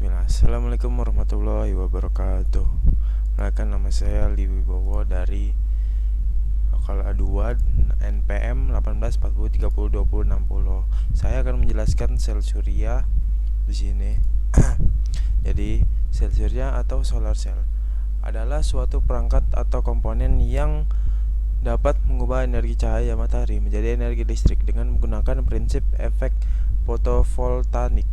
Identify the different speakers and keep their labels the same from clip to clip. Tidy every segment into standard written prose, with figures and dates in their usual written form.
Speaker 1: Bismillah. Assalamualaikum warahmatullahi wabarakatuh. Perkenalkan, nama saya Li Wibowo dari lokal A2 NPM 1840302060. Saya akan menjelaskan sel surya di sini. Jadi, sel surya atau solar cell adalah suatu perangkat atau komponen yang dapat mengubah energi cahaya matahari menjadi energi listrik dengan menggunakan prinsip efek fotovoltaik.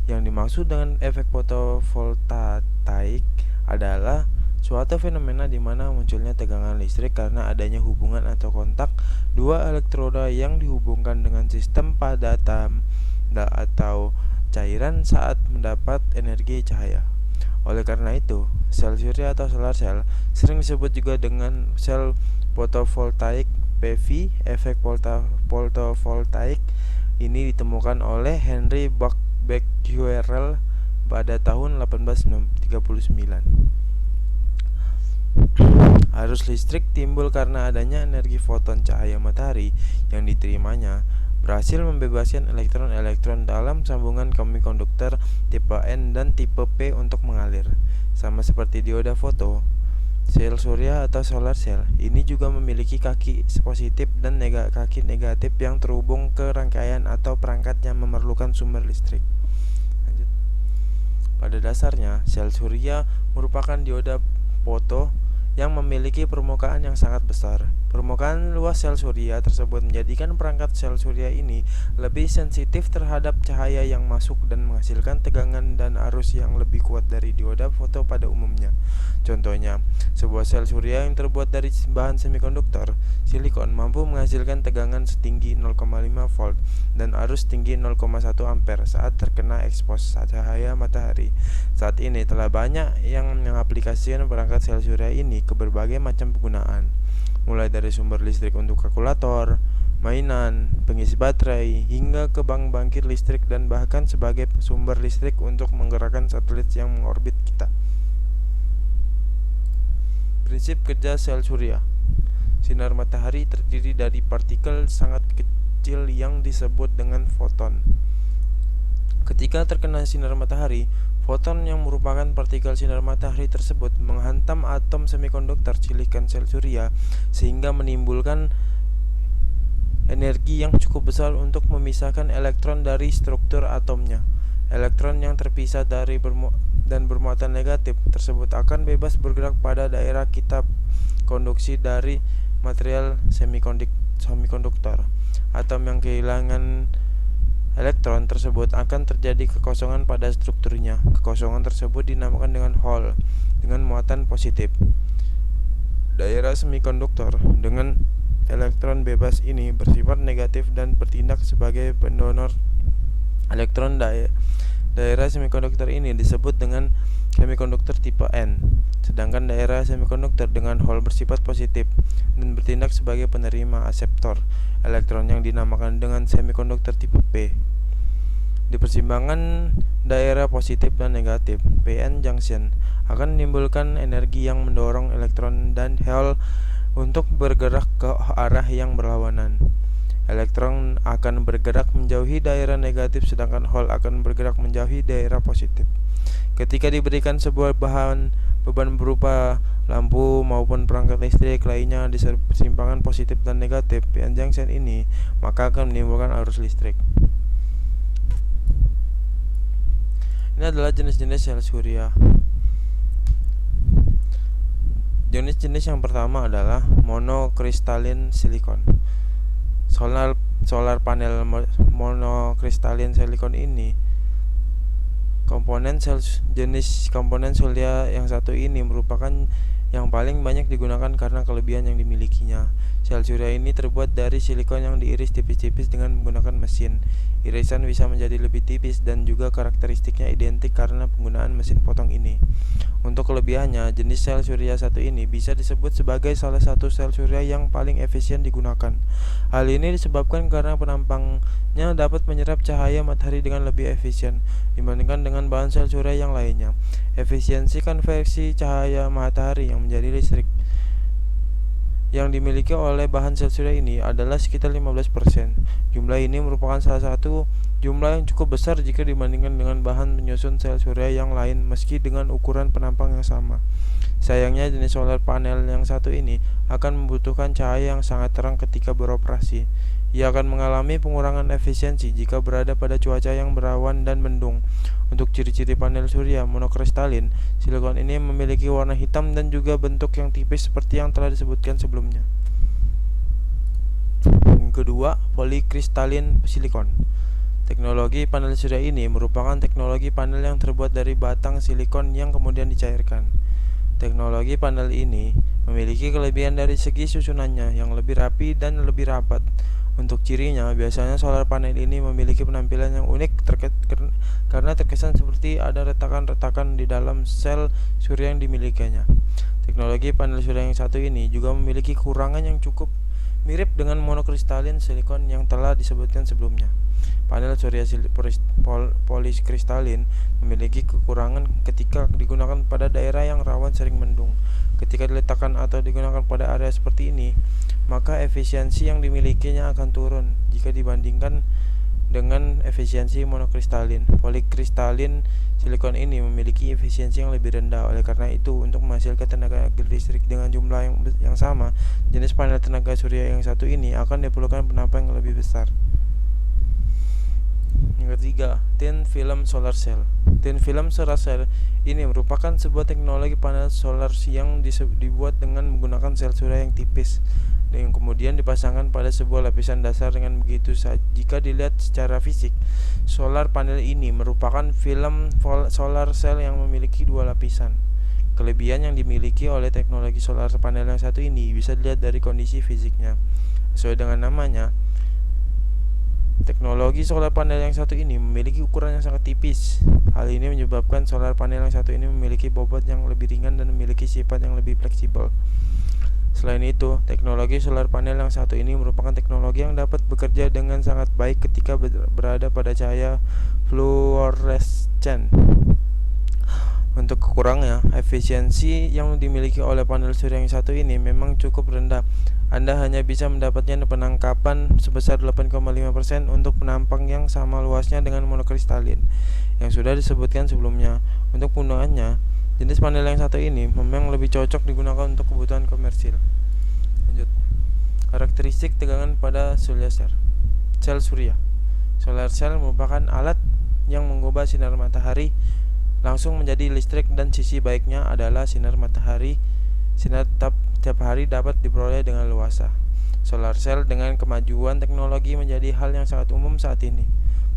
Speaker 1: Yang dimaksud dengan efek fotovoltaik adalah suatu fenomena di mana munculnya tegangan listrik karena adanya hubungan atau kontak dua elektroda yang dihubungkan dengan sistem padatan atau cairan saat mendapat energi cahaya. Oleh karena itu, sel surya atau solar cell sering disebut juga dengan sel fotovoltaik PV. Efek fotovoltaik ini ditemukan oleh Henry Becquerel pada tahun 1839. Arus listrik timbul karena adanya energi foton cahaya matahari yang diterimanya berhasil membebaskan elektron-elektron dalam sambungan semikonduktor tipe N dan tipe P untuk mengalir. Sama seperti dioda foto, sel surya atau solar cell ini juga memiliki kaki positif dan kaki negatif yang terhubung ke rangkaian atau perangkat yang memerlukan sumber listrik. Pada dasarnya, sel surya merupakan dioda foto yang memiliki permukaan yang sangat besar. Permukaan luas sel surya tersebut menjadikan perangkat sel surya ini lebih sensitif terhadap cahaya yang masuk dan menghasilkan tegangan dan arus yang lebih kuat dari dioda foto pada umumnya. Contohnya, sebuah sel surya yang terbuat dari bahan semikonduktor silikon mampu menghasilkan tegangan setinggi 0,5 volt dan arus tinggi 0,1 ampere saat terkena ekspos cahaya matahari. Saat ini telah banyak yang mengaplikasikan perangkat sel surya ini ke berbagai macam penggunaan, mulai dari sumber listrik untuk kalkulator, mainan, pengisi baterai, hingga ke pembangkit listrik dan bahkan sebagai sumber listrik untuk menggerakkan satelit yang mengorbit kita. Prinsip kerja sel surya. Sinar matahari terdiri dari partikel sangat kecil yang disebut dengan foton. Ketika terkena sinar matahari, foton yang merupakan partikel sinar matahari tersebut menghantam atom semikonduktor silikon sel surya sehingga menimbulkan energi yang cukup besar untuk memisahkan elektron dari struktur atomnya. Elektron yang terpisah dari dan bermuatan negatif tersebut akan bebas bergerak pada daerah kitab konduksi dari material semikonduktor. Atom yang kehilangan elektron tersebut akan terjadi kekosongan pada strukturnya. Kekosongan tersebut dinamakan dengan hole dengan muatan positif. Daerah semikonduktor dengan elektron bebas ini bersifat negatif dan bertindak sebagai pendonor elektron. Daerah semikonduktor ini disebut dengan semikonduktor tipe N, sedangkan daerah semikonduktor dengan hole bersifat positif dan bertindak sebagai penerima akseptor elektron yang dinamakan dengan semikonduktor tipe P. Di persimpangan daerah positif dan negatif, PN junction akan menimbulkan energi yang mendorong elektron dan hole untuk bergerak ke arah yang berlawanan. Elektron akan bergerak menjauhi daerah negatif sedangkan hole akan bergerak menjauhi daerah positif. Ketika diberikan sebuah beban berupa lampu maupun perangkat listrik lainnya di persimpangan positif dan negatif PN junction ini, maka akan menimbulkan arus listrik. Ini adalah jenis-jenis sel surya. Jenis-jenis yang pertama adalah monokristalin silikon. Solar panel monokristalin silikon ini jenis komponen surya yang satu ini merupakan yang paling banyak digunakan karena kelebihan yang dimilikinya. Sel surya ini terbuat dari silikon yang diiris tipis-tipis dengan menggunakan mesin. Irisan bisa menjadi lebih tipis dan juga karakteristiknya identik karena penggunaan mesin potong ini. Untuk kelebihannya, jenis sel surya satu ini bisa disebut sebagai salah satu sel surya yang paling efisien digunakan. Hal ini disebabkan karena penampangnya dapat menyerap cahaya matahari dengan lebih efisien dibandingkan dengan bahan sel surya yang lainnya. Efisiensi konversi cahaya matahari yang menjadi listrik yang dimiliki oleh bahan sel surya ini adalah sekitar 15%. Jumlah ini merupakan salah satu jumlah yang cukup besar jika dibandingkan dengan bahan penyusun sel surya yang lain meski dengan ukuran penampang yang sama. Sayangnya jenis solar panel yang satu ini akan membutuhkan cahaya yang sangat terang ketika beroperasi. Ia akan mengalami pengurangan efisiensi jika berada pada cuaca yang berawan dan mendung. Untuk ciri-ciri panel surya monokristalin, silikon ini memiliki warna hitam dan juga bentuk yang tipis seperti yang telah disebutkan sebelumnya. Yang kedua, polikristalin silikon. Teknologi panel surya ini merupakan teknologi panel yang terbuat dari batang silikon yang kemudian dicairkan. Teknologi panel ini memiliki kelebihan dari segi susunannya yang lebih rapi dan lebih rapat. Untuk cirinya, biasanya solar panel ini memiliki penampilan yang unik karena terkesan seperti ada retakan-retakan di dalam sel surya yang dimilikinya. Teknologi panel surya yang satu ini juga memiliki kekurangan yang cukup mirip dengan monokristalin silikon yang telah disebutkan sebelumnya. Panel surya polikristalin memiliki kekurangan ketika digunakan pada daerah yang rawan sering mendung. Ketika diletakkan atau digunakan pada area seperti ini, maka efisiensi yang dimilikinya akan turun jika dibandingkan dengan efisiensi monokristalin. Polikristalin silikon ini memiliki efisiensi yang lebih rendah. Oleh karena itu, untuk menghasilkan tenaga listrik dengan jumlah yang sama, jenis panel tenaga surya yang satu ini akan diperlukan penampang yang lebih besar. Yang ketiga, thin film solar cell. Thin film solar cell ini merupakan sebuah teknologi panel solar yang dibuat dengan menggunakan sel surya yang tipis dan kemudian dipasangkan pada sebuah lapisan dasar. Dengan begitu, jika dilihat secara fisik, solar panel ini merupakan film solar cell yang memiliki dua lapisan. Kelebihan yang dimiliki oleh teknologi solar panel yang satu ini bisa dilihat dari kondisi fisiknya. Sesuai dengan namanya, teknologi solar panel yang satu ini memiliki ukuran yang sangat tipis. Hal ini menyebabkan solar panel yang satu ini memiliki bobot yang lebih ringan dan memiliki sifat yang lebih fleksibel. Selain itu, teknologi solar panel yang satu ini merupakan teknologi yang dapat bekerja dengan sangat baik ketika berada pada cahaya fluorescen. Untuk kekurangnya, efisiensi yang dimiliki oleh panel surya yang satu ini memang cukup rendah. Anda hanya bisa mendapatnya penangkapan sebesar 8,5% untuk penampang yang sama luasnya dengan monokristalin yang sudah disebutkan sebelumnya. Untuk penggunaannya, jenis panel yang satu ini memang lebih cocok digunakan untuk kebutuhan komersil. Lanjut. Karakteristik tegangan pada sel surya. Solar cell merupakan alat yang mengubah sinar matahari langsung menjadi listrik, dan sisi baiknya adalah sinar tiap hari dapat diperoleh dengan luasa. Solar cell dengan kemajuan teknologi menjadi hal yang sangat umum saat ini.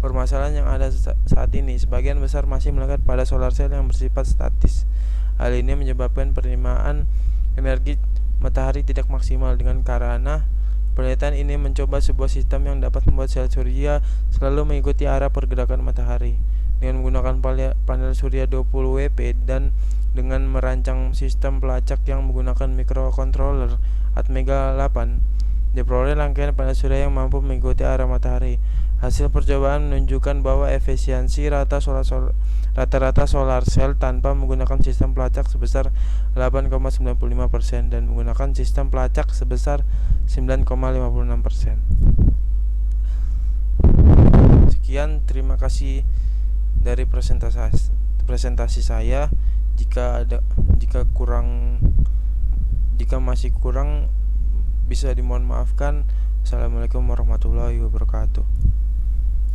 Speaker 1: Permasalahan yang ada saat ini sebagian besar masih melekat pada solar cell yang bersifat statis. Hal ini menyebabkan penerimaan energi matahari tidak maksimal. Dengan karena penelitian ini mencoba sebuah sistem yang dapat membuat sel surya selalu mengikuti arah pergerakan matahari. Dengan menggunakan panel surya 20 WP dan dengan merancang sistem pelacak yang menggunakan microcontroller Atmega 8, diperoleh rangkaian panel surya yang mampu mengikuti arah matahari. Hasil percobaan menunjukkan bahwa efisiensi rata-rata solar cell tanpa menggunakan sistem pelacak sebesar 8,95% dan menggunakan sistem pelacak sebesar 9,56%. Sekian, terima kasih dari presentasi saya. Jika masih kurang bisa dimohon maafkan. Assalamualaikum warahmatullahi wabarakatuh.